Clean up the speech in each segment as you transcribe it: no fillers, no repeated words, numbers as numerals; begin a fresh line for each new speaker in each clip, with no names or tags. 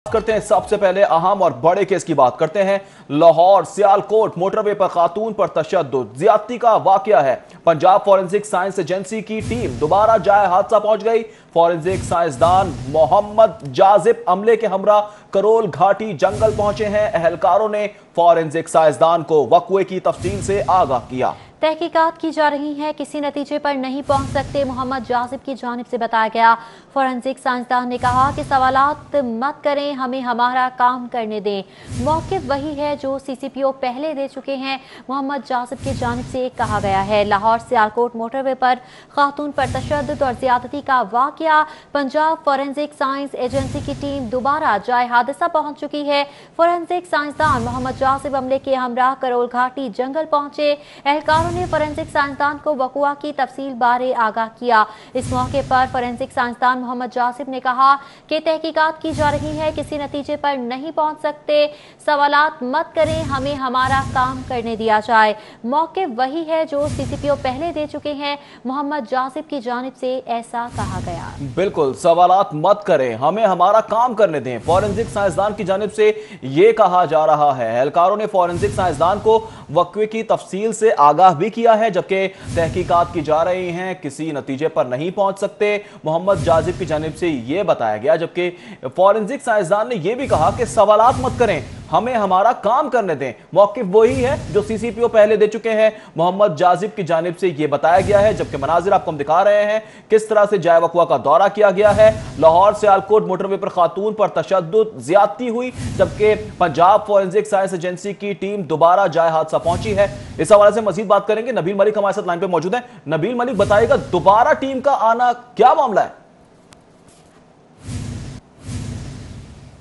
करते हैं सबसे पहले अहम और बड़े केस की बात करते हैं। लाहौर सियालकोट मोटरवे पर खातून पर तशद्दुद ज्यादती का वाकया है। पंजाब फॉरेंसिक साइंस एजेंसी की टीम दोबारा जाए हादसा पहुंच गई। फॉरेंसिक साइंसदान मोहम्मद जाजिब अमले के हमरा करोल घाटी जंगल पहुंचे हैं। अहलकारों ने फॉरेंसिक साइंसदान को वक़्वे की तफसील से आगाह किया।
तहकीकात की जा रही है, किसी नतीजे पर नहीं पहुंच सकते, मोहम्मद जाजिब की जानिब से बताया गया। फॉरेंसिक साइंसदान ने कहा कि सवालात मत करें, हमें हमारा काम करने दें। मौक़िफ़ वही है जो सीसीपीओ पहले दे चुके हैं, मोहम्मद जाजिब की जानिब से कहा गया है। लाहौर सियालकोट मोटरवे पर खातून पर तशद्दुद और ज़्यादती का वाकया। पंजाब फॉरेंसिक साइंस एजेंसी की टीम दोबारा जाए हादसा पहुंच चुकी है। फॉरेंसिक साइंसदान मोहम्मद जाजिब अमले के हमरा करोल घाटी जंगल पहुंचे। एहलकारों ने फॉरेंसिक साइंसदान को वक़्वा की तफसील बारे आगाह किया। इस मौके पर फॉरेंसिक साइंसदान मोहम्मद जासिब ने कहा कि तहकीकात की जा रही है, किसी नतीजे पर नहीं पहुंच सकते, सवालात मत करें, हमें हमारा काम करने दिया जाए। मौके वही है जो सीसीपीओ पहले दे चुके हैं, मोहम्मद जासिब की जानिब से ऐसा कहा गया।
बिल्कुल, सवालात मत करें, हमें हमारा काम करने दें, फॉरेंसिक साइंसदान की जानिब से यह कहा जा रहा है। एहलकारों ने फॉरेंसिक साइंसदान को वक़्वे की तफसील से आगाह भी किया है, जबकि तहकीकात की जा रही हैं, किसी नतीजे पर नहीं पहुंच सकते, मोहम्मद जाजिब की जानिब से यह बताया गया। जबकि फॉरेंसिक साइंसदान ने यह भी कहा कि सवालात मत करें, हमें हमारा काम करने दें। मौक़िफ़ वही है जो सीसीपीओ पहले दे चुके हैं, मोहम्मद जाजिब की जानिब से यह बताया गया है। जबकि मनाजिर आपको हम दिखा रहे हैं किस तरह से जाए वक़्वा का दौरा किया गया है। लाहौर सियालकोट मोटरवे पर खातून पर तशद्दुद ज्यादती हुई, जबकि पंजाब फॉरेंसिक साइंस एजेंसी की टीम दोबारा जाए हादसा पहुंची है। इस हवाले से मजीद बात करेंगे। नबील मलिक हमारे साथ लाइन पे मौजूद है। नबील मलिक, बताइएगा दोबारा टीम का आना क्या मामला है?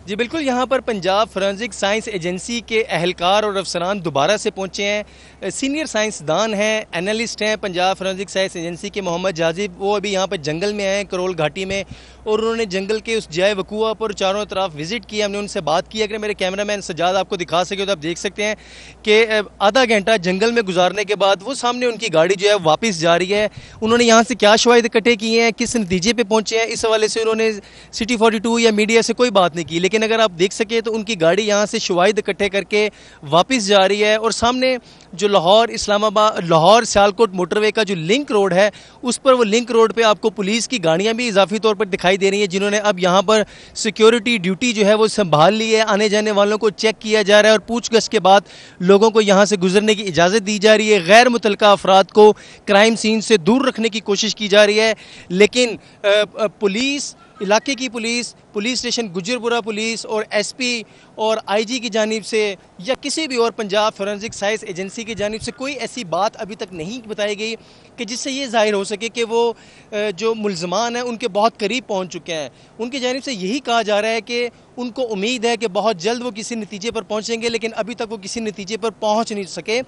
जी बिल्कुल, यहाँ पर पंजाब फोरेंसिक साइंस एजेंसी के अहलकार और अफसरान दोबारा से पहुँचे हैं। सीनियर साइंसदान हैं, एनालिस्ट हैं पंजाब फोरेंसिक साइंस एजेंसी के मोहम्मद जाजिब। वो अभी यहाँ पर जंगल में आए हैं, करोल घाटी में, और उन्होंने जंगल के उस जाए वक़्वा पर चारों तरफ विज़िट किया। हमने उनसे बात की। अगर मेरे कैमरामैन सज्जाद आपको दिखा सके तो आप देख सकते हैं कि आधा घंटा जंगल में गुजारने के बाद वो सामने उनकी गाड़ी जो है वापस जा रही है। उन्होंने यहाँ से क्या शवाहिद इकट्ठे किए हैं, किस नतीजे पर पहुँचे हैं, इस हवाले से उन्होंने सिटी 42 या मीडिया से कोई बात नहीं की। लेकिन अगर आप देख सके तो उनकी गाड़ी यहाँ से शवाहिद इकट्ठे करके वापस जा रही है, और सामने जो लाहौर इस्लामाबाद लाहौर सियालकोट मोटरवे का जो लिंक रोड है, उस पर वो लिंक रोड पे आपको पुलिस की गाड़ियाँ भी इजाफी तौर पर दिखाई दे रही हैं, जिन्होंने अब यहाँ पर सिक्योरिटी ड्यूटी जो है वो संभाल ली है। आने जाने वालों को चेक किया जा रहा है और पूछगछ के बाद लोगों को यहाँ से गुजरने की इजाज़त दी जा रही है। गैर मुतल्लिका अफराद को क्राइम सीन से दूर रखने की कोशिश की जा रही है। लेकिन पुलिस, इलाके की police, police station Gujarpura police और एसपी और आईजी की जानिब से या किसी भी और पंजाब फोरेंसिक साइंस एजेंसी की जानिब से कोई ऐसी बात अभी तक नहीं बताई गई कि जिससे ये जाहिर हो सके कि वो जो मुल्ज़मान हैं उनके बहुत करीब पहुंच चुके हैं। उनकी जानिब से यही कहा जा रहा है कि उनको उम्मीद है कि बहुत जल्द वो किसी नतीजे पर पहुँचेंगे, लेकिन अभी तक वो किसी नतीजे पर पहुँच नहीं सके।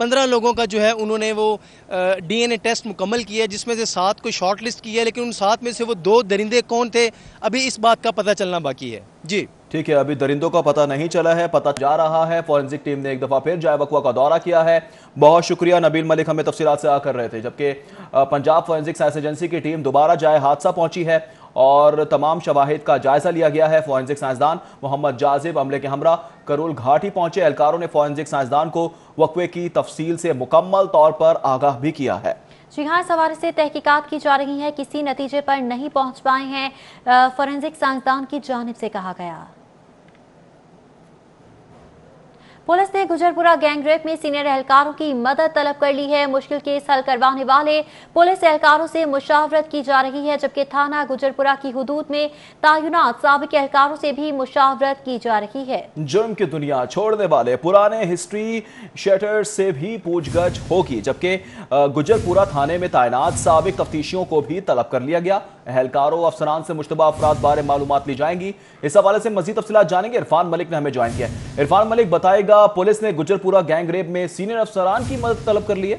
15 लोगों का जो है उन्होंने वो डीएनए टेस्ट मुकम्मल किया, जिसमें से 7 को शॉर्ट लिस्ट किया, लेकिन उन 7 में से वो 2 दरिंदे कौन थे अभी इस बात का पता चलना बाकी है। जी
ठीक है, अभी दरिंदों का पता नहीं चला है, पता जा रहा है। फॉरेंसिक टीम ने एक दफा फिर जाए वक़्वा का दौरा किया है। बहुत शुक्रिया नबील मलिक, हमें तफसीलात से आकर रहे थे। जबकि पंजाब फॉरेंसिक साइंस एजेंसी की टीम दोबारा जाए हादसा पहुंची है और तमाम शवाहिद का जायजा लिया गया है। फॉरेंसिक साइंसदान मोहम्मद जाजिब अमले के हमरा करोल घाटी पहुंचे। एहलकारों ने फॉरेंसिक साइंसदान को वक़्वे की तफसील से मुकम्मल तौर पर आगाह भी किया है।
जी हाँ, इस हवाले से तहकीकात की जा रही है, किसी नतीजे पर नहीं पहुंच पाए हैं, फॉरेंसिक साइंसदान की जानिब से कहा गया। पुलिस ने गुजरपुरा गैंगरेप में सीनियर एहलकारों की मदद तलब कर ली है। मुश्किल केस हल करवाने वाले पुलिस एहलकारों से मुशावरत की जा रही है, जबकि थाना गुजरपुरा की हुदूद में तायुनात साबिक एहलकारों से भी मुशावरत की जा रही है।
जुर्म की दुनिया छोड़ने वाले पुराने हिस्ट्री शेटर्स से भी पूछगछ होगी, जबकि गुजरपुरा थाने में तैनात साबिक तफ्तीशियों को भी तलब कर लिया गया। एहलकारों अफसरान से मुश्तबा अफराद बारे मालूमात ली जाएंगी। इस हवाले से मजीद तफसीलात जानेंगे। इरफान मलिक ने हमें ज्वाइन किया। इरफान मलिक, बताएगा पुलिस ने गुजरपुरा गैंगरेप में सीनियर अफसरान की मदद तलब कर ली है।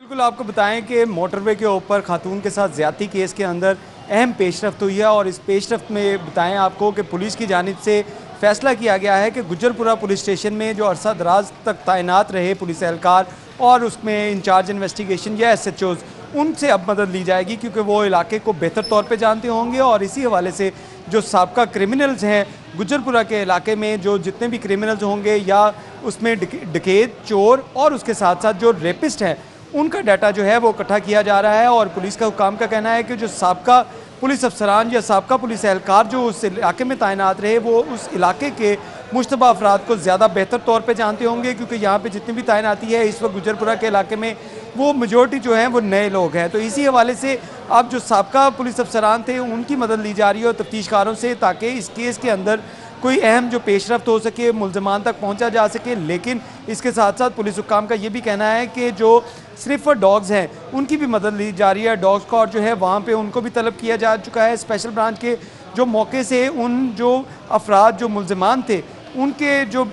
बिल्कुल, आपको बताएं कि मोटरवे के ऊपर खातून के साथ ज्यादती केस के अंदर अहम पेशरफ्त हुई है, और इस पेशरफ्त में बताएं आपको कि पुलिस की जानिब से फैसला किया गया है कि गुजरपुरा पुलिस स्टेशन में जो अरसा दराज तक तैनात रहे पुलिस एहलकार और उसमें इंचार्ज इन्वेस्टिगेशन या SHOs, उनसे अब मदद ली जाएगी, क्योंकि वो इलाके को बेहतर तौर पे जानते होंगे और इसी हवाले से जो साबका क्रिमिनल्स हैं गुज्जरपुरा के इलाके में, जो जितने भी क्रिमिनल्स होंगे या उसमें डकैत, चोर और उसके साथ साथ जो रेपिस्ट हैं, उनका डाटा जो है वो इकट्ठा किया जा रहा है। और पुलिस का हुकाम का कहना है कि जो साबका पुलिस अफसरान या साबका पुलिस एहलकार जो उस इलाके में तैनात रहे, वो उस इलाके के मुश्तबा अफराद को ज़्यादा बेहतर तौर पे जानते होंगे, क्योंकि यहाँ पे जितनी भी तैनाती है इस वक्त गुज्जरपुरा के इलाके में, वो मेजोरिटी जो है वो नए लोग हैं। तो इसी हवाले से अब जो साबका पुलिस अफसरान थे उनकी मदद ली जा रही है और तफ्तीशकारों से, ताकि इस केस के अंदर कोई अहम जो पेशरफ्त हो सके, मुल्ज़मान तक पहुंचा जा सके। लेकिन इसके साथ साथ पुलिस हुक्काम का ये भी कहना है कि जो सिर्फ डॉग्स हैं उनकी भी मदद ली जा रही है। डॉग स्क्वाड जो है वहाँ पे उनको भी तलब किया जा चुका है। स्पेशल ब्रांच के जो मौके से उन जो अफराद जो मुल्ज़मान थे उनके जो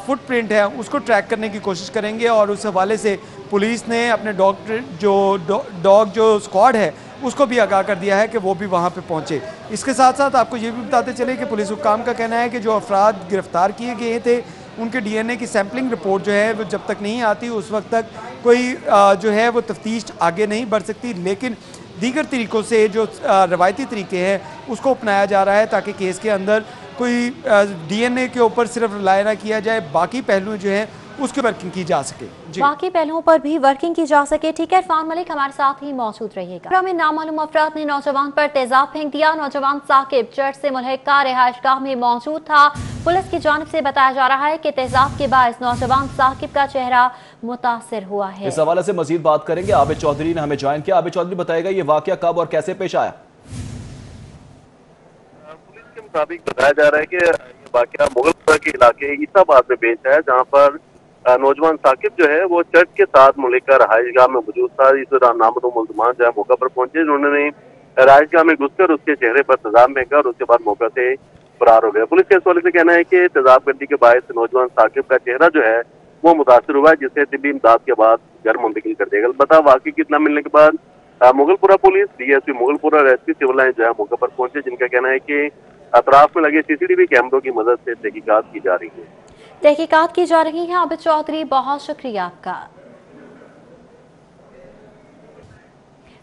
फुटप्रिंट है उसको ट्रैक करने की कोशिश करेंगे। और उस हवाले से पुलिस ने अपने डॉग जो स्क्वाड है उसको भी आगाह कर दिया है कि वो भी वहाँ पे पहुँचे। इसके साथ साथ आपको ये भी बताते चले कि पुलिस हुक्काम का कहना है कि जो अफराद गिरफ्तार किए गए थे उनके DNA की सैम्पलिंग रिपोर्ट जो है वो जब तक नहीं आती उस वक्त तक कोई जो है वो तफ्तीश आगे नहीं बढ़ सकती। लेकिन दीगर तरीक़ों से जो रवायती तरीके हैं उसको अपनाया जा रहा है, ताकि केस के अंदर कोई DNA के ऊपर सिर्फ रिलाय ना किया जाए, बाकी पहलू जो हैं उसकी वर्किंग की जा सके।
बाकी पहलुओं पर भी वर्किंग की जा सके। ठीक है, इरफान मलिक हमारे साथ ही मौजूद रहिएगा। में नामालूम अफराद ने नौजवान पर तेजाब फेंक दिया। नौजवान साकिब चर्च से मुल्हिका रिहायशगाह में मौजूद था। पुलिस की जानिब से बताया जा रहा है कि तेजाब के बायस नौजवान साकिब का चेहरा मुतासिर हुआ है।
इस हवाले से मजीद बात करेंगे। आबिद चौधरी ने हमें ज्वाइन किया। आबिद चौधरी बताएगा ये वाकया कब और कैसे पेश आया?
पुलिस के मुताबिक बताया जा रहा है कि ये वाकया मुगलपुरा के इलाके ईसाबाद में पेश है, जहाँ पर नौजवान साकिब जो है वो चर्च के साथ मुल्हिका रहायशगाह में मौजूद था। इस दौरान नामदो मुल्ज़मान जो है मौका पर पहुंचे, उन्होंने रहायशगाह में घुसकर उसके चेहरे पर तेजाब फेंका और उसके बाद मौके से फरार हो गया। पुलिस के इस हवाले से कहना है कि तेजाब गर्दी के बायस नौजवान साकिब का चेहरा जो है वो मुतासिर हुआ है, जिसे तिब्बी इमदाद के बाद घर मुंतकिल कर देगा। अलबत्ता वाकई की इत्तला मिलने के बाद मुगलपुरा पुलिस, DSP मुगलपुरा और SP सिविल लाइन जो है मौके पर पहुंचे, जिनका कहना है कि अतराफ में लगे CCTV कैमरों की मदद से तहकीकात की जा रही है।
तहकीकात की जा रही है। आबिद चौधरी, बहुत शुक्रिया आपका।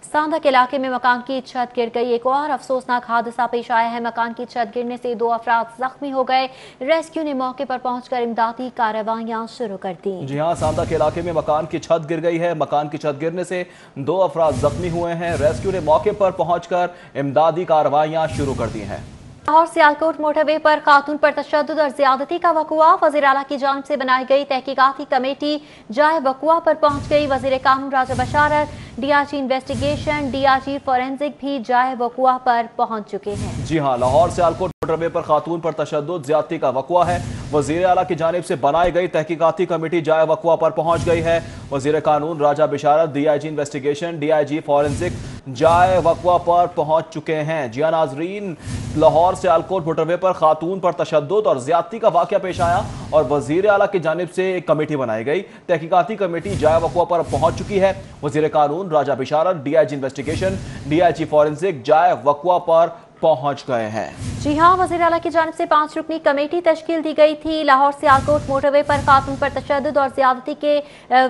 सांदा के इलाके में मकान की छत गिर गई। एक और अफसोसनाक हादसा पेश आया है। मकान की छत गिरने से 2 अफराद जख्मी हो गए। रेस्क्यू ने मौके पर पहुंचकर इमदादी कार्रवाइयां शुरू कर दी।
जी हां, सांदा के इलाके में मकान की छत गिर गई है। मकान की छत गिरने से 2 अफराद जख्मी हुए हैं। रेस्क्यू ने मौके पर पहुंचकर इमदादी कार्रवाइयां शुरू कर दी हैं।
लाहौर सियालकोट मोटरवे पर खातून पर तशद्दुद और ज्यादती का वक़ुआ। वज़ीर आला की जानिब से बनाई गई तहकीकाती कमेटी जाए वक़ुआ पर पहुंच गई। वज़ीर कानून राजा बशारत, DIG इन्वेस्टिगेशन, DIG फॉरेंसिक भी जाए वक़ुआ पर पहुंच चुके हैं।
जी हां, लाहौर सियालकोट मोटरवे पर खातून पर तशद्दुद ज्यादती का वक़ुआ है। वज़ीर आला की जानिब से बनाई गई तहकीकाती कमेटी जाए वक़ुआ पर पहुंच गई है। वज़ीर कानून राजा बशारत, DIG इन्वेस्टिगेशन, DIG फॉरेंसिक जाए वक़ुआ पर पहुंच चुके हैं। जी हां नाज़रीन, लाहौर सियालकोट मोटरवे पर खातून पर तशद्दुद और ज्यादती का वाक़या पेश आया और वज़ीर आला की जानिब से एक कमेटी बनाई गई। तहकीकाती कमेटी जाए वक़ुआ पर पहुंच चुकी है। वज़ीर कानून राजा बशारत, DIG इन्वेस्टिगेशन, DIG फॉरेंसिक जाए वक़ुआ पर पहुंच गए हैं।
जी हां, वज़ीर आला की जानिब से 5 रुकनी कमेटी तश्कील दी गई थी। लाहौर सियालकोट मोटरवे पर खातून पर तशद्दुद और ज्यादती के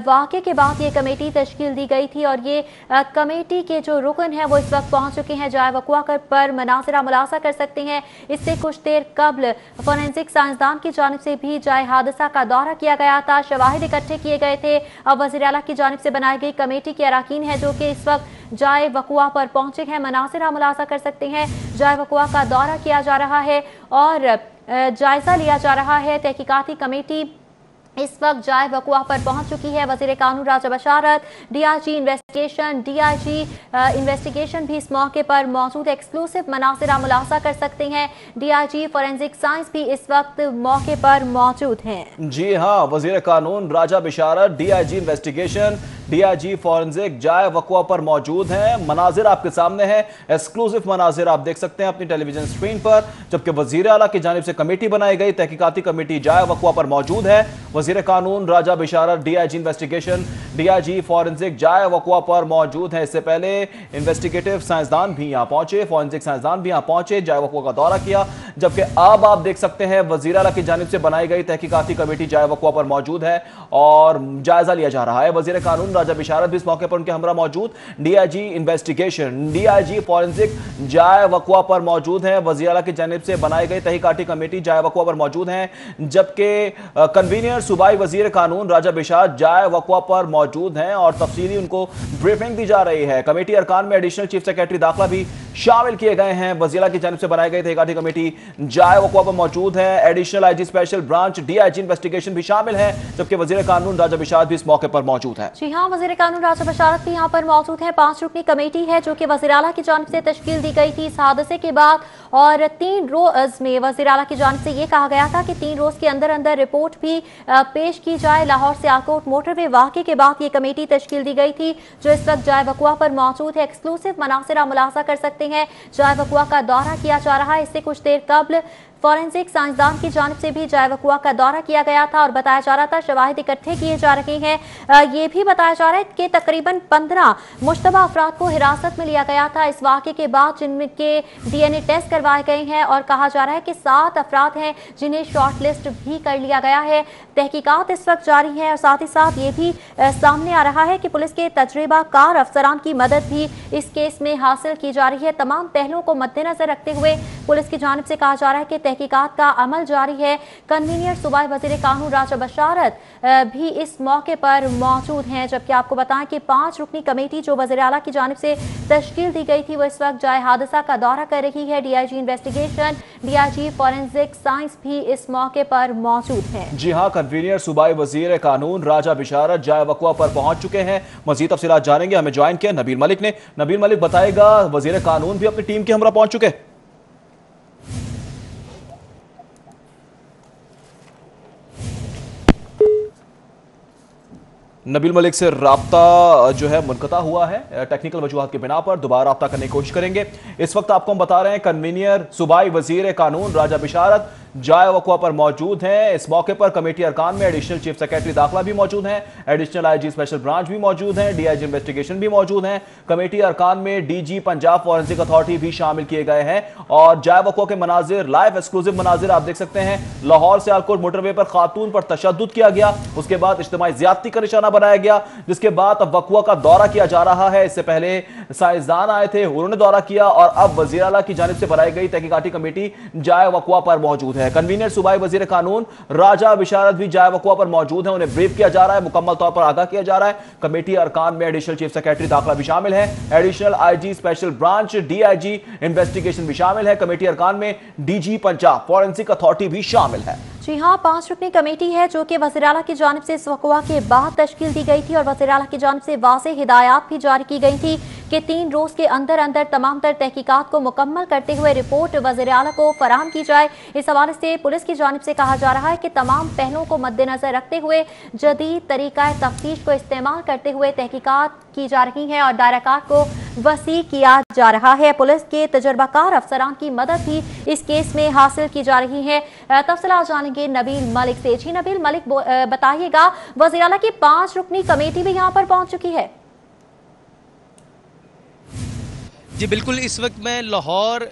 वाक़े के बाद ये कमेटी तश्कील दी गई थी और ये कमेटी के जो रुकन है वो इस वक्त पहुंच चुके हैं। जाए वक़ुआ पर मनाज़िरा मुलासा कर सकते हैं। इससे कुछ देर कबल फोरेंसिक साइंसदान की जानिब से भी जाए हादसा का दौरा किया गया था। शवाहिद इकट्ठे किए गए थे। अब वज़ीर आला की जानिब से बनाई गई कमेटी के अरकान है जो कि इस वक्त जाए वक़ुआ पर पहुंचे हैं। मनाज़िरा मुलासा कर सकते हैं। जाए वक़ुआ का दौरा किया जा रहा है और जायजा लिया जा रहा है। तहकीकाती कमेटी इस वक्त जाए वक़ुआ पर पहुंच चुकी है। वज़ीर कानून राजा बशारत, DIG इन्वेस्टिगेशन, DIG इन्वेस्टिगेशन भी इस मौके पर मौजूद एक्सक्लूसिव मनाज़िरा मुलासा कर सकते हैं। DIG फॉरेंसिक साइंस भी इस वक्त मौके पर मौजूद हैं।
जी हाँ, वज़ीर कानून राजा बशारत, DIG इन्वेस्टिगेशन, DIG फॉरेंसिक जाए वक़ुआ पर मौजूद हैं। मनाजिर आपके सामने है, एक्सक्लूसिव मनाजिर आप देख सकते हैं अपनी टेलीविजन स्क्रीन पर। जबकि वज़ीर आला की जानिब से कमेटी बनाई गई, तहकीकाती कमेटी जाए वक़ुआ पर मौजूद है। वज़ीर कानून राजा बशारत, DIG इन्वेस्टिगेशन, DIG फॉरेंसिक जाए वक़ुआ पर मौजूद है। इससे पहले इन्वेस्टिगेटिव साइंसदान भी यहाँ पहुंचे, फॉरेंसिक साइंसदान भी यहाँ पहुंचे, जाए वक़ुआ का दौरा किया। जबकि अब आप देख सकते हैं वज़ीर आला की जानिब से बनाई गई तहकीकाती कमेटी जाए वक़ुआ पर मौजूद है और जायजा लिया जा रहा है। वज़ीर कानून राजा बिशारत भी इस मौके पर उनके हमरा मौजूद। डीआईजी इन्वेस्टिगेशन, डीआईजी फॉरेंसिक जाय वकवा पर मौजूद हैं। वज़ीर आला की जानिब से बनाई गई तहकीकाती कमेटी जाय वकवा पर मौजूद हैं, जबकि कन्वीनर सूबाई वजीर कानून राजा बिशारत जाय वकवा पर मौजूद हैं और तफसीली उनको ब्रीफिंग दी जा रही है। कमेटी अरकान में एडिशनल चीफ सेक्रेटरी दाखिला भी शामिल किए गए हैं। वज़ीर आला की जानिब से बनाई गई तहकीकाती कमेटी जाय वकवा पर मौजूद है। Additional IG special branch DIG investigation भी शामिल है, जबकि वज़ीर कानून राजा बिशारत भी इस मौके पर मौजूद है।
जी हाँ, वज़ीर कानून राजा बिशारत भी यहाँ पर मौजूद है। 5 रुकनी कमेटी है जो कि वज़ीर आला की जानिब से तश्कील दी गई थी इस हादसे के बाद, और 3 रोज में वज़ीर आला की जानिब से ये कहा गया था कि 3 रोज के अंदर अंदर रिपोर्ट भी पेश की जाए। लाहौर सियालकोट मोटरवे वाक़े के बाद ये कमेटी तश्कील दी गई थी जो इस वक्त जाय वकवा पर मौजूद है। एक्सक्लूसिव मनासिर आप मुलाहजा कर सकते हैं, जाय वकवा का दौरा किया जा रहा है। इससे कुछ देर कबल फॉरेंसिक साइंसदान की जानिब से भी जाय वकवा का दौरा किया गया था और बताया जा रहा था शवाहिद इकट्ठे किए जा रहे हैं। ये भी बताया जा रहा है कि तकरीबन 15 मुश्तबा अफराद को हिरासत में लिया गया था इस वाक़े के बाद, जिनके डीएनए टेस्ट करवाए गए हैं और कहा जा रहा है कि 7 अफराद हैं जिन्हें शॉर्ट लिस्ट भी कर लिया गया है। तहकीकात इस वक्त जारी है और साथ ही साथ ये भी सामने आ रहा है कि पुलिस के तजर्बाकार अफसरान की मदद भी इस केस में हासिल की जा रही है। तमाम पहलुओं को मद्देनजर रखते हुए पुलिस की जानिब से कहा जा रहा है कि तहकीकात का अमल जारी है। कन्वीनर सूबाई वज़ीर कानून राजा बिशारत भी इस मौके पर मौजूद हैं, जबकि आपको बताएं कि 5 रुकनी कमेटी जो वज़ीर आला की जानिब से तश्कील दी गई थी वो इस वक्त जाय हादसा का दौरा कर रही है। DIG investigation, DIG forensic science भी इस मौके पर मौजूद है।
जी हाँ, कन्वीनर सूबाई वज़ीर कानून राजा बिशारत जाय वकवा पर पहुंच चुके हैं। मज़ीद तफसीलात जानेंगे, हमें ज्वाइन किया नबील मलिक ने। नबील मलिक बताएगा, वज़ीर कानून भी अपनी टीम के हमरा पहुंच चुके। नबील मलिक से राब्ता जो है मुनक़ता हुआ है, टेक्निकल वजूहात की बिना पर दोबारा राब्ता करने की कोशिश करेंगे। इस वक्त आपको हम बता रहे हैं कन्वीनर सूबाई वज़ीर कानून राजा बिशारत जाय वकवा पर मौजूद हैं। इस मौके पर कमेटी अरकान में एडिशनल चीफ सेक्रेटरी दाखिला भी मौजूद हैं, एडिशनल आईजी स्पेशल ब्रांच भी मौजूद हैं, डीआईजी इन्वेस्टिगेशन भी मौजूद हैं। कमेटी अरकान में डीजी पंजाब फॉरेंसिक अथॉरिटी भी शामिल किए गए हैं और जाय वकवा के मनाजिर, लाइव एक्सक्लूसिव मनाजिर आप देख सकते हैं। लाहौर सियालकोट मोटरवे पर खातून पर तशद्दुद किया गया, उसके बाद इज्तिमाई ज़्यादती का निशाना बनाया गया, जिसके बाद अब वकवा का दौरा किया जा रहा है। इससे पहले साइंसदान आए थे, उन्होंने दौरा किया और अब वज़ीर आला की जानिब से बनाई गई तहकीकाती कमेटी जाय वकवा पर मौजूद है। कन्वीनर सूबाई वज़ीर कानून राजा बिशारत भी जाय वकवा पर मौजूद है, उन्हें ब्रीफ किया जा रहा है, मुकम्मल तौर पर आगाह किया जा रहा है। कमेटी अरकान में एडिशनल चीफ सेक्रेटरी दाखिला भी शामिल है, additional IG special branch DIG investigation भी शामिल है। कमेटी अरकान में डीजी पंजाब फॉरेंसिक अथॉरिटी भी शामिल है।
जी हाँ, 5 रुकनी कमेटी है जो कि वज़ीर आला की जानिब से इस वकवा के बाद तश्कील दी गई थी और वज़ीर आला की जानिब से वाज़ेह हिदायत भी जारी की गई थी कि 3 रोज़ के अंदर अंदर तमाम तर तहकीकात को मुकम्मल करते हुए रिपोर्ट वज़ीर आला को फराहम की जाए। इस हवाले से पुलिस की जानिब से कहा जा रहा है कि तमाम पहलुओं को मद्देनजर रखते हुए जदीद तरीका तफ्तीश को इस्तेमाल करते हुए तहकीकात की जा रही हैं और दायराकार को वसी किया जा रहा है। पुलिस के तजर्बाकार अफसरान की मदद भी इस केस में हासिल की जा रही है। तफसीलात जानेंगे नबील मलिक से। जी नबील मलिक, बताइएगा, वज़ीर आला की 5 रुकनी कमेटी भी यहाँ पर पहुंच चुकी है।
जी बिल्कुल, इस वक्त मैं लाहौर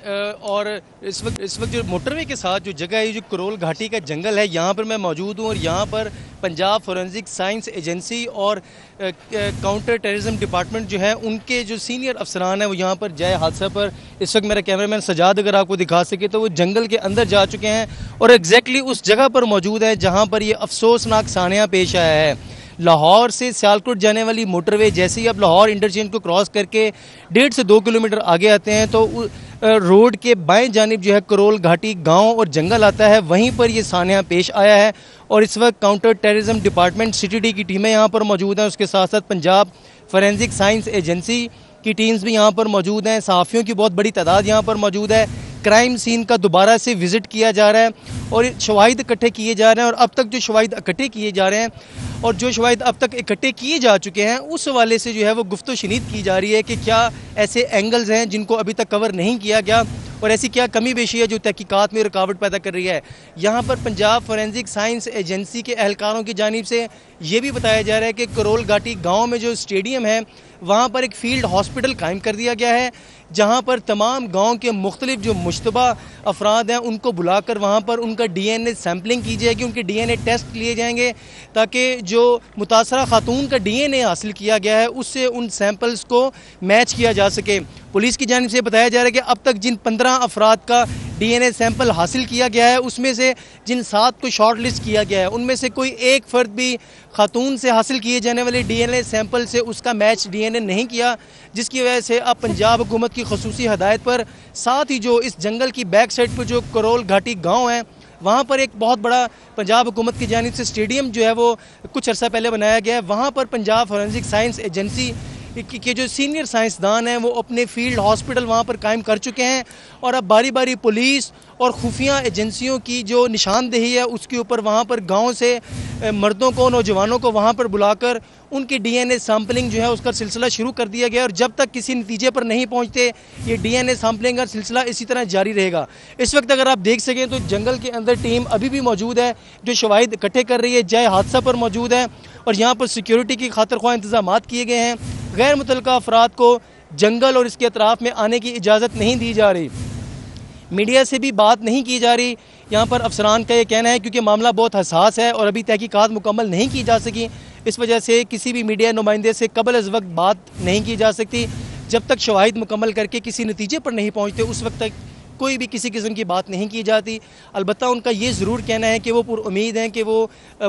और इस वक्त जो मोटरवे के साथ जो जगह है, जो करोल घाटी का जंगल है, यहाँ पर मैं मौजूद हूँ और यहाँ पर पंजाब फॉरेंसिक साइंस एजेंसी और काउंटर टेररिज्म डिपार्टमेंट जो है उनके जो सीनियर अफसरान हैं वो यहाँ पर जाए हादसा पर, इस वक्त मेरा कैमरामैन सजाद अगर आपको दिखा सके तो वो जंगल के अंदर जा चुके हैं और एग्जैक्टली उस जगह पर मौजूद है जहाँ पर ये अफसोसनाक सानिया पेश आया है। लाहौर से सियालकोट जाने वाली मोटरवे जैसे ही आप लाहौर इंटरचेंज को क्रॉस करके 1.5 से 2 किलोमीटर आगे आते हैं तो रोड के बाएं जानिब जो है करोल घाटी गांव और जंगल आता है, वहीं पर ये सानिया पेश आया है और इस वक्त काउंटर टेररिज्म डिपार्टमेंट सीटीडी की टीमें यहाँ पर मौजूद हैं, उसके साथ साथ पंजाब फॉरेंसिक साइंस एजेंसी की टीम्स भी यहाँ पर मौजूद हैं, सहाफ़ियों की बहुत बड़ी तादाद यहाँ पर मौजूद है। क्राइम सीन का दोबारा से विज़िट किया जा रहा है और शवाहिद इकट्ठे किए जा रहे हैं और अब तक जो शवाहिद इकट्ठे किए जा रहे हैं और जो शवाहिद अब तक इकट्ठे किए जा चुके हैं उस हवाले से जो है वो गुफ्तो शनीद की जा रही है कि क्या ऐसे एंगल्स हैं जिनको अभी तक कवर नहीं किया गया और ऐसी क्या कमी बेशी है जो तहकीकात में रुकावट पैदा कर रही है। यहाँ पर पंजाब फॉरेंसिक साइंस एजेंसी के एहलकारों की जानिब से ये भी बताया जा रहा है कि करोल घाटी गाँव में जो स्टेडियम है वहाँ पर एक फील्ड हॉस्पिटल कायम कर दिया गया है, जहाँ पर तमाम गांव के मुख्तलिफ जो मुश्तबा अफराद हैं उनको बुलाकर वहाँ पर उनका DNA सैम्पलिंग की जाएगी, उनके DNA टेस्ट लिए जाएंगे, ताकि जो मुतासरा खातून का DNA हासिल किया गया है उससे उन सैंपल्स को मैच किया जा सके। पुलिस की जानिब से बताया जा रहा है कि अब तक जिन 15 अफराद का DNA सैंपल हासिल किया गया है उसमें से जिन 7 को शॉर्ट लिस्ट किया गया है उनमें से कोई एक फ़र्द भी खातून से हासिल किए जाने वाले DNA सैंपल से उसका मैच DNA नहीं किया, जिसकी वजह से अब पंजाब हुकूमत की खसूसी हदायत पर साथ ही जो इस जंगल की बैक साइड पर जो करोल घाटी गाँव है वहाँ पर एक बहुत बड़ा पंजाब हुकूमत की जानिब से स्टेडियम जो है वो कुछ अर्सा पहले बनाया गया है। वहाँ पर पंजाब फोरेंसिक साइंस एजेंसी के जो सीनियर साइंसदान हैं वो अपने फील्ड हॉस्पिटल वहाँ पर कायम कर चुके हैं और अब बारी बारी पुलिस और खुफिया एजेंसियों की जो निशानदेही है उसके ऊपर वहाँ पर गांव से मर्दों को, नौजवानों को वहाँ पर बुलाकर उनकी DNA सैम्पलिंग जो है उसका सिलसिला शुरू कर दिया गया और जब तक किसी नतीजे पर नहीं पहुँचते ये DNA सैम्पलिंग का सिलसिला इसी तरह जारी रहेगा। इस वक्त अगर आप देख सकें तो जंगल के अंदर टीम अभी भी मौजूद है जो शवाहिद इकट्ठे कर रही है, जय हादसा पर मौजूद है और यहाँ पर सिक्योरिटी की खातिर ख्वाह इंतजाम किए गए हैं। गैर मुतल्लिका अफराद को जंगल और इसके अतराफ़ में आने की इजाज़त नहीं दी जा रही, मीडिया से भी बात नहीं की जा रही। यहाँ पर अफसरान का ये कहना है क्योंकि मामला बहुत हसास है और अभी तहकीकात मुकम्मल नहीं की जा सकी, इस वजह से किसी भी मीडिया नुमाइंदे से कबल अज़ वक्त बात नहीं की जा सकती। जब तक शवाहिद मुकम्मल करके किसी नतीजे पर नहीं पहुँचते उस वक्त तक कोई भी किसी किस्म की बात नहीं की जाती। अलबत्ता उनका ये ज़रूर कहना है कि वो पुरुम्मीद हैं कि वो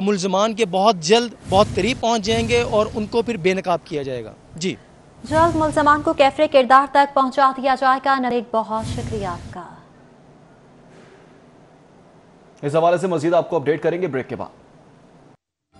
मुल्ज़मान के बहुत जल्द बहुत करीब पहुँच जाएंगे और उनको फिर बेनकाब किया जाएगा। जी,
जल्द मुल्ज़मान को कैफरे किरदार तक पहुँचा दिया जाएगा। नरेक, बहुत शुक्रिया आपका।
इस हवाले से मजीद आपको अपडेट करेंगे ब्रेक के बाद।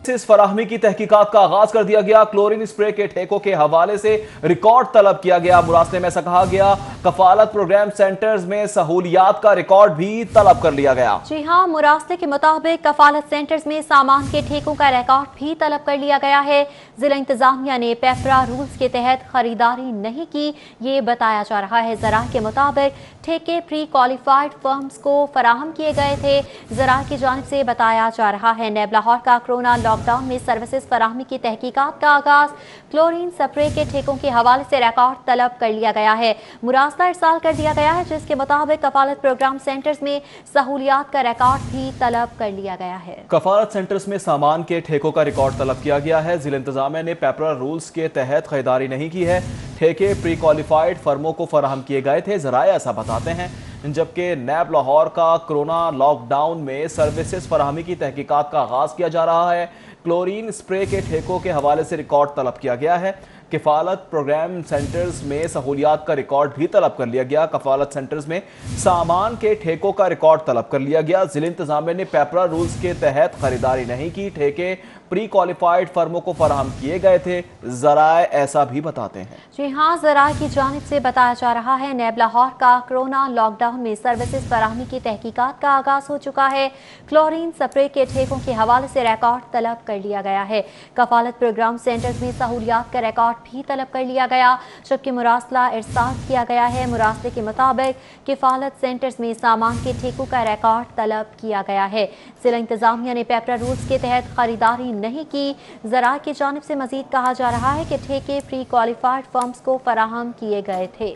इस फराहमी की तहकीकात का आगाज कर दिया गया। क्लोरीन स्प्रे के ठेकों के हवाले से रिकॉर्ड तलब किया गया। मुरासले में ऐसा कहा गया, कफालत प्रोग्राम सेंटर्स में सहूलियात का रिकॉर्ड भी तलब कर लिया गया।
जी हाँ, मुरासले के मुताबिक कफालत सेंटर्स में सामान के ठेकों का रिकॉर्ड भी तलब कर लिया गया है। जिला इंतजामिया ने पेपरा रूल्स के तहत खरीदारी नहीं की, ये बताया जा रहा है। जरा के मुताबिक ठेके प्री क्वालिफाइड फर्म्स को फराहम किए गए थे। जरा की जानिब से बताया जा रहा है नैब लाहौर का कोरोना लॉकडाउन में सर्विसेज फराहमी की तहकीकात का आगाज। क्लोरीन स्प्रे के ठेकों के हवाले से रिकॉर्ड तलब कर लिया गया है। मुरासला इरसाल कर दिया गया है जिसके मुताबिक कफालत प्रोग्राम सेंटर्स में सहूलियात का रिकॉर्ड भी तलब कर लिया गया है।
कफालत सेंटर्स में सामान के ठेकों का रिकॉर्ड तलब किया गया है। जिला इंतजामिया ने पेपरा रूल्स के तहत खरीदारी नहीं की है। ठेके प्री क्वालिफाइड फर्मों को फराहम किए गए थे, जराए ऐसा बताते हैं। जबकि नैब लाहौर का कोरोना लॉकडाउन में सर्विसेज फराहमी की तहकीकात का आगाज किया जा रहा है। क्लोरीन स्प्रे के ठेकों के हवाले से रिकॉर्ड तलब किया गया है। कफालत प्रोग्राम सेंटर्स में सहूलियात का रिकॉर्ड भी तलब कर लिया गया। कफालत सेंटर्स में सामान के ठेकों का रिकॉर्ड तलब कर लिया गया। जिला इंतजामिया ने पेपरा रूल्स के तहत खरीदारी नहीं की। ठेके प्री क्वालिफाइड फर्मों को फराहम किए गए थे, जराए ऐसा भी बताते हैं।
जी हाँ, जराए की जानिब से बताया जा रहा है नैब लाहौर का कोरोना लॉकडाउन में सर्विसेज फराहमी की तहकीकात का आगाज हो चुका है। क्लोरीन स्प्रे के ठेकों के हवाले से रिकॉर्ड तलब कर लिया गया है। कफालत प्रोग्राम सेंटर्स में सहूलियात का रिकॉर्ड भी तलब कर लिया गया, जबकि मुरासला इरसाल किया गया है। मुरासले के मुताबिक कफालत सेंटर्स में सामान के ठेकों का रिकॉर्ड तलब किया गया है। जिला इंतजामिया ने पेपरा रूल्स के तहत खरीदारी नहीं की। जरा की जानिब से मजीद कहा जा रहा है कि ठेके प्री क्वालिफाइड फर्म्स को फराहम किए गए थे।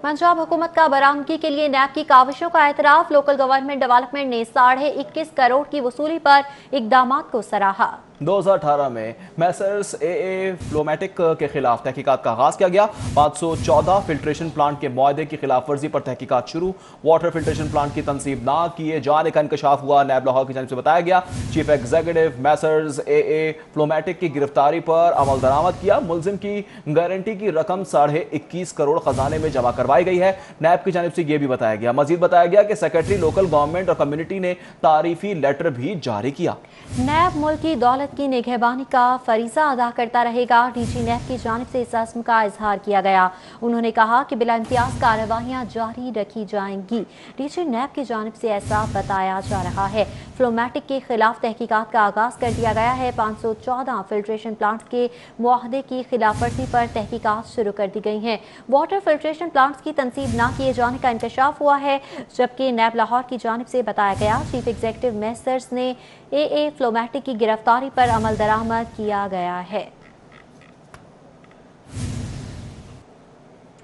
पंजाब हुकूमत का बरामदगी के लिए नैब की काविशों का एतराफ। लोकल गवर्नमेंट डेवलपमेंट ने 21.5 करोड़ की वसूली पर इकदामात को सराहा।
2018 में मैसर्स AA फ्लोमेटिक के खिलाफ तहकीकात का आगाज किया गया। 514 फिल्ट्रेशन प्लांट के मुआहदे की खिलाफ वर्जी पर तहकीकात शुरू। वाटर फिल्ट्रेशन प्लांट की तनसीब ना किए जाने का इंकशाफ हुआ। नैब लाहौर की जानिब से बताया गया, चीफ एग्जीक्यूटिव मैसर्स AA फ्लोमेटिक की गिरफ्तारी पर अमल दरामद किया। मुलजिम की गारंटी की रकम 21.5 करोड़ खजाने में जमा करवाई गई है। नैब की जानिब से यह भी बताया गया, मजीद बताया गया कि सेक्रेटरी लोकल गवर्नमेंट और कम्युनिटी ने तारीफी लेटर भी जारी किया।
नैब मुल्क की दौलत सबकी निगहबानी का फरीजा अदा करता रहेगा। डीजी नैब की जानिब से इस अज़्म का इजहार किया गया। उन्होंने कहा कि बिला इम्तियाज कार्रवाइयाँ जारी रखी जाएंगी। डीजी नैब की जानिब से ऐसा बताया जा रहा है। फ्लोमैटिक के खिलाफ तहकीकात का आगाज कर दिया गया है। 514 फिल्ट्रेशन प्लांट्स के मुआहदे की खिलाफ वर्जी पर तहकीकात शुरू कर दी गई हैं। वाटर फिल्ट्रेशन प्लांट्स की तनसीब न किए जाने का इंकशाफ हुआ है, जबकि नैब लाहौर की जानिब से बताया गया चीफ एग्जीक्यूटिव मेसर्स ने ए फ्लोमैटिक की गिरफ्तारी पर अमल दरामद किया गया है।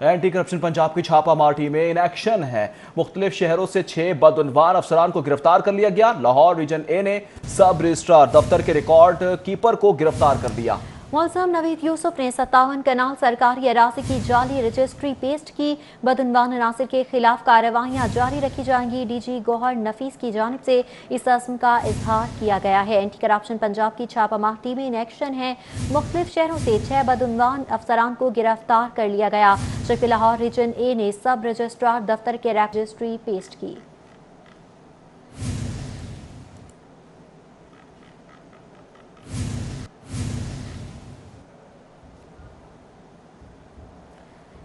एंटी करप्शन पंजाब की छापामार टीमें इन एक्शन है। मुख्तलिफ शहरों से 6 बदउनवान अफसरान को गिरफ्तार कर लिया गया। लाहौर रीजन ए ने सब रजिस्ट्रार दफ्तर के रिकॉर्ड कीपर को गिरफ्तार कर दिया।
मौसम नवीद यूसुफ ने 57 कनाल सरकारी अराज़ी की जाली रजिस्ट्री पेस्ट की। बदउनवान अनासिर के खिलाफ कार्रवाइयाँ जारी रखी जाएंगी। डीजी गौहर नफीस की जानिब से इस अज़्म का इजहार किया गया है। एंटी करप्शन पंजाब की छापामार टीमें इन एक्शन है। मुख्तलिफ शहरों से 6 बदउनवान अफसरान को गिरफ्तार कर लिया गया, जबकि लाहौर रीजन ए ने सब रजिस्ट्रार दफ्तर के रजिस्ट्री पेस्ट की।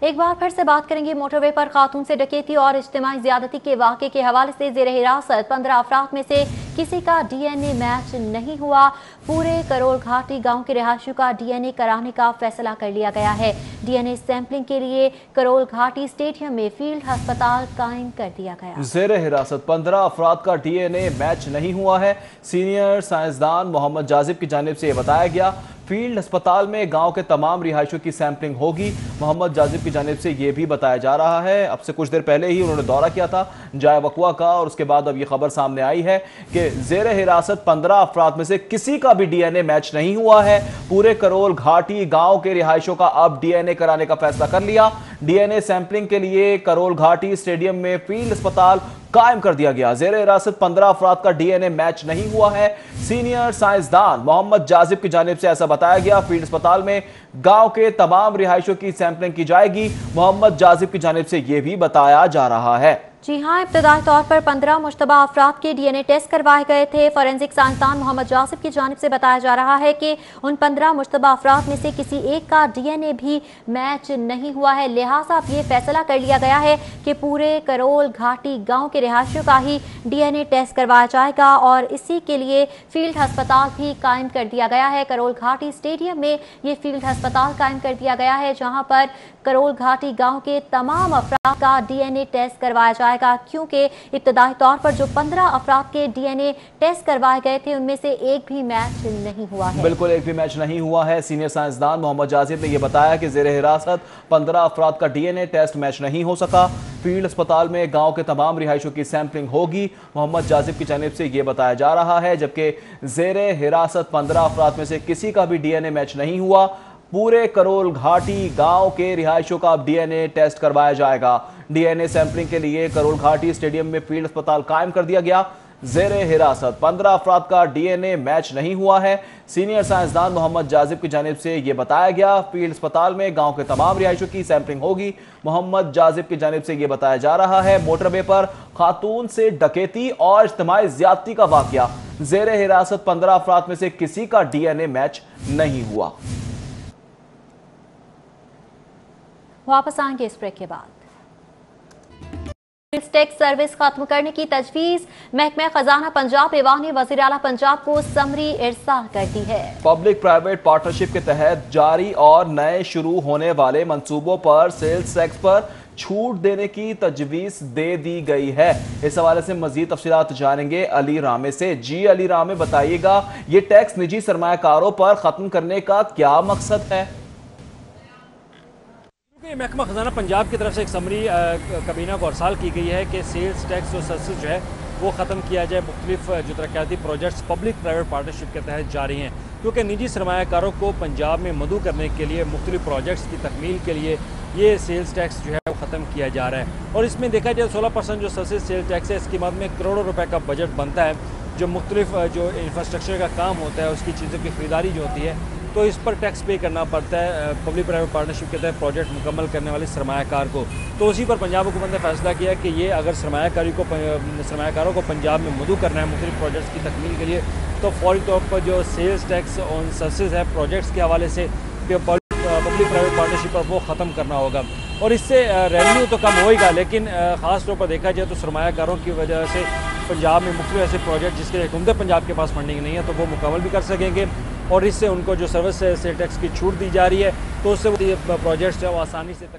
एक बार फिर से बात करेंगे मोटरवे पर खातून से डकैती और इज्तिमाई ज्यादती के वाक़े के हवाले से। ज़ेर हिरासत 15 अफराद में से किसी का डीएनए मैच नहीं हुआ। पूरे करोल घाटी गांव के रिहायशियों का डीएनए कराने का फैसला कर लिया गया है। डीएनए सैंपलिंग के लिए करोल घाटी स्टेडियम में फील्ड अस्पताल कायम कर दिया गया।
ज़ेर हिरासत 15 अफराद का डीएनए मैच नहीं हुआ है। सीनियर साइंसदान मोहम्मद जाजिब की जानिब से बताया गया फील्ड अस्पताल में गांव के तमाम रिहायशों की सैंपलिंग होगी। मोहम्मद जाजिब की जानिब से यह भी बताया जा रहा है, अब से कुछ देर पहले ही उन्होंने दौरा किया था जाय वकवा का, और उसके बाद अब यह खबर सामने आई है कि ज़ेर हिरासत 15 अफराद में से किसी का भी डीएनए मैच नहीं हुआ है। पूरे करोल घाटी गांव के रिहायशों का अब डीएनए कराने का फैसला कर लिया। डीएनए सैंपलिंग के लिए करोल घाटी स्टेडियम में फील्ड अस्पताल कायम कर दिया गया। ज़ेर हिरासत 15 अफराद का डीएनए मैच नहीं हुआ है। सीनियर साइंसदान मोहम्मद जाजिब की जानिब से ऐसा बताया गया। फील्ड अस्पताल में गांव के तमाम रिहायशों की सैंपलिंग की जाएगी। मोहम्मद जाजिब की जानिब से यह भी बताया जा रहा है।
जी हाँ, इब्तदाई तौर पर 15 मुश्तबा अफराद के डीएनए टेस्ट करवाए गए थे। फॉरेंसिक साइंसदान मोहम्मद जासिब की जानिब से बताया जा रहा है कि उन 15 मुश्तबा अफराद में से किसी एक का डीएनए भी मैच नहीं हुआ है। लिहाजा अब ये फैसला कर लिया गया है कि पूरे करोल घाटी गांव के रिहायशियों का ही डीएनए टेस्ट करवाया जाएगा और इसी के लिए फील्ड अस्पताल भी कायम कर दिया गया है। करोल घाटी स्टेडियम में ये फील्ड अस्पताल कायम कर दिया गया है, जहाँ पर करोल घाटी गाँव के तमाम अफराद का डीएनए टेस्ट करवाया जाएगा, क्योंकि इब्तदाई तौर पर जो 15 अफराद के डीएनए टेस्ट करवाए गए थे उनमें से एक भी मैच नहीं हुआ है।
बिल्कुल एक भी मैच नहीं हुआ है। सीनियर साइंसदान मोहम्मद जाजिब ने यह बताया कि ज़ेर हिरासत 15 अफराद का डीएनए टेस्ट मैच नहीं हो सका। फील्ड अस्पताल में गांव के तमाम रिहायशों की सैंपलिंग होगी। मोहम्मद जाजिब की जानिब से यह बताया जा रहा है, जबकि ज़ेर हिरासत 15 अफराद में से किसी का भी डीएनए मैच नहीं हुआ। पूरे करोल घाटी गांव के रिहायशों का अब डीएनए टेस्ट करवाया जाएगा। डीएनए सैंपलिंग के लिए करोल घाटी स्टेडियम में फील्ड अस्पताल कायम कर दिया गया। ज़ेर हिरासत 15 अफराद का डीएनए मैच नहीं हुआ है। सीनियर साइंसदान मोहम्मद जाजिब की जानिब से यह बताया गया फील्ड अस्पताल में गांव के तमाम रिहायशों की सैंपलिंग होगी। मोहम्मद जाजिब की जानिब से यह बताया जा रहा है मोटरवे पर खातून से डकैती और इज्तिमाई ज्यादती का वाकया। ज़ेर हिरासत 15 अफराद में से किसी का डीएनए मैच नहीं हुआ।
वापस आएंगे इस ब्रेक के बाद। टैक्स सर्विस खत्म करने की तजवीज। महकमा खजाना पंजाब एवान ने वज़ीर आला पंजाब को समरी इरसाल कर दी है। पब्लिक
प्राइवेट पार्टनरशिप के तहत जारी और नए शुरू होने वाले मंसूबों पर सेल्स टैक्स पर छूट देने की तजवीज दे दी गई है। इस हवाले से मजीद तफसीलात जानेंगे अली रामे से। जी अली रामे, बताइएगा ये टैक्स निजी सरमायाकारों पर खत्म करने का क्या मकसद है?
महकमा खजाना पंजाब की तरफ से एक समरी कबीना को अरसाल की गई है कि सेल्स टैक्स और सेसेस जो है वो ख़त्म किया जाए। मुख्तलिफ जो तरक्याती प्रोजेक्ट्स पब्लिक प्राइवेट पार्टनरशिप के तहत जारी हैं, क्योंकि निजी सरमायाकारों को पंजाब में मदऊ करने के लिए मुख्तलिफ प्रोजेक्ट्स की तकमील के लिए ये सेल्स टैक्स जो है वो ख़त्म किया जा रहा है। और इसमें देखा जाए 16% जो सेसेस सेल्स टैक्स है, इसकी मद में करोड़ों रुपए का बजट बनता है। जो मुख्तलिफ जो इंफ्रास्ट्रक्चर का काम होता है, उसकी चीज़ों की खरीदारी जो होती है, तो इस पर टैक्स पे करना पड़ता है पब्लिक प्राइवेट पार्टनरशिप के तहत प्रोजेक्ट मुकम्मल करने वाले सरमायाकार को। तो उसी पर पंजाब हुकूमत ने फैसला किया कि ये अगर सरमायाकारों को पंजाब में मदऊ करना है मुख्तलिफ प्रोजेक्ट्स की तकमील के लिए, तो फौरी तौर पर जो सेल्स टैक्स ऑन सर्विसेज है प्रोजेक्ट्स के हवाले से पब्लिक प्राइवेट पार्टनरशिप पर वो ख़त्म करना होगा। और इससे रेवेन्यू तो कम होएगा, लेकिन ख़ास तौर पर देखा जाए तो सरमायाकारों की वजह से पंजाब में मुख्तलिफ ऐसे प्रोजेक्ट जिसके लिए हुकूमत पंजाब के पास फंडिंग नहीं है तो वो मुकम्मल भी कर सकेंगे, और इससे उनको जो सर्विस से टैक्स की छूट दी जा रही है तो उससे प्रोजेक्ट्स जो आसानी से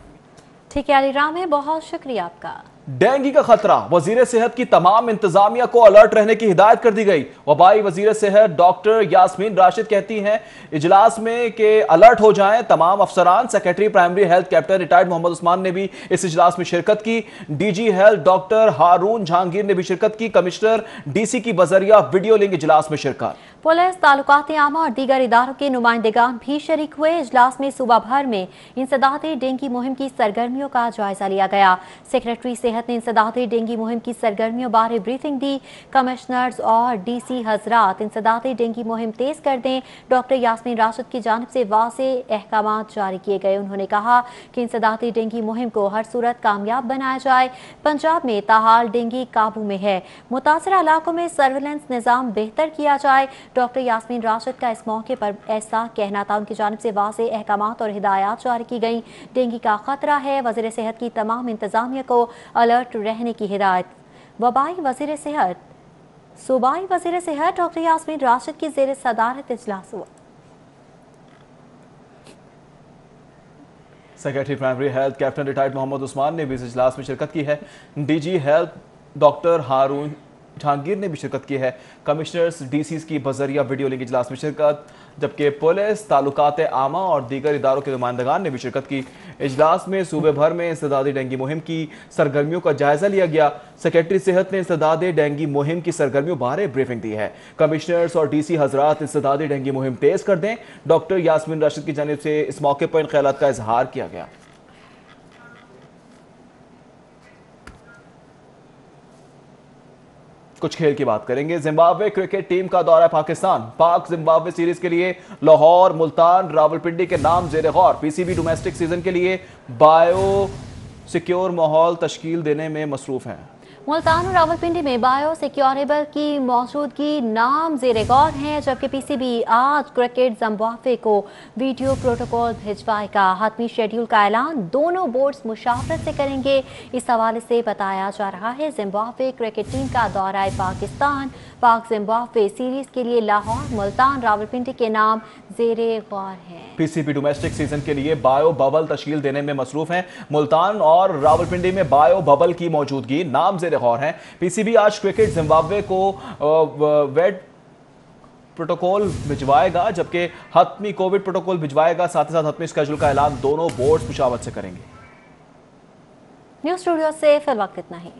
ठीक है अली राम है, बहुत शुक्रिया आपका।
डेंगू का खतरा, वजीर सेहत की तमाम इंतजामिया को अलर्ट रहने की हिदायत कर दी गई। वबाई वजीर सेहत डॉक्टर यास्मीन राशिद कहती हैं इजलास में के अलर्ट हो जाएं तमाम अफसरान। Secretary primary health captain retired Mohammad Usman ने भी इस इजलास में शिरकत की। DG health doctor Haroon Jahangir ने भी शिरकत की। कमिश्नर डीसी की बजरिया वीडियो लिंक इजलास में शिरकत।
पुलिस, तालुकात आमा और दीगर इदारों के नुमाइंदगान भी शरीक हुए। इजलास में सूबा भर में इंसदादी डेंगू मुहिम की सरगर्मियों का जायजा लिया गया। सेक्रेटरी सेहत ने इंसदादी डेंगू मुहिम की सरगर्मियों बारे ब्रीफिंग दी। कमिश्नर्स और डीसी हजरात इंसदादी डेंगू मुहिम तेज कर दें, डॉक्टर यास्मीन राशिद की जानिब से वाज़े अहकाम जारी किए गए। उन्होंने कहा कि इंसदादी डेंगू मुहिम को हर सूरत कामयाब बनाया जाए। पंजाब में ताहाल डेंगू काबू में है, मुतासरा इलाकों में सर्विलेंस निज़ाम बेहतर किया जाए। डॉक्टर यास्मीन राशिद का इस मौके पर ऐसा कहना था। उनकी जानिब से वाज़े अहकामात और हिदायत जारी की गई। डेंगू का खतरा है, वज़ीर सेहत की तमाम इंतजामिया को अलर्ट रहने की हिदायत। वबाई वज़ीर सेहत, सूबाई वज़ीर सेहत डॉक्टर यास्मीन राशिद की ज़ेर सदारत इजलास हुआ।
Secretary primary health captain retired Mohammad Usman ने भी इस इजलास में शिरकत की है। DG health doctor Haroon Jahangir ने भी शिरकत की है। कमिश्नर्स डीसीज की बजरिया वीडियो लिंक इजलास में शिरकत, जबकि पुलिस, तालुकात आमा और दीगर इदारों के नुमाइंदगान ने भी शिरकत की। इजलास में सूबे भर में इंसदादी डेंगू मुहिम की सरगर्मियों का जायजा लिया गया। सेक्रेटरी सेहत ने इंसदादी डेंगू मुहिम की सरगर्मियों बारे ब्रीफिंग दी है। कमिश्नर्स और डीसी हजरात इंसदादी डेंगू मुहिम तेज कर दें, डॉक्टर यास्मीन राशिद की जानिब से इस मौके पर इन ख्यालात का इजहार किया गया। कुछ खेल की बात करेंगे। जिम्बाब्वे क्रिकेट टीम का दौरा पाकिस्तान। पाक जिम्बाब्वे सीरीज के लिए लाहौर, मुल्तान, रावलपिंडी के नाम जेर गौर। पीसीबी डोमेस्टिक सीजन के लिए बायो सिक्योर माहौल तश्कील देने में मसरूफ हैं।
मुल्तान और रावलपिंडी में बायो सिक्योरेबल की मौजूदगी नाम जेर गौर हैं, जबकि पीसीबी आज क्रिकेट जिम्बाब्वे को वीडियो प्रोटोकॉल भिजवाएगा। हतमी शेड्यूल का ऐलान दोनों बोर्ड्स मुशावरत से करेंगे। इस हवाले से बताया जा रहा है जिम्बाब्वे क्रिकेट टीम का दौरा पाकिस्तान पाक जिम्बाब्वे सीरीज के लिए लाहौर, मुल्तान, रावलपिंडी के नाम जेरे गौर हैं।
पीसीबी डोमेस्टिक सीजन के लिए बायो बबल तश्कील देने में मसरूफ हैं। मुल्तान और रावलपिंडी में बायो बबल की मौजूदगी नाम जेर गौर है। पीसीबी आज क्रिकेट जिम्बाब्वे को वेट प्रोटोकॉल भिजवाएगा, जबकि हतमी कोविड प्रोटोकॉल भिजवाएगा। साथ ही साथ हतमी स्केड्यूल का ऐलान दोनों बोर्ड्स मुशावरत से करेंगे।
न्यूज़ स्टूडियो से फिल वक्त इतना ही।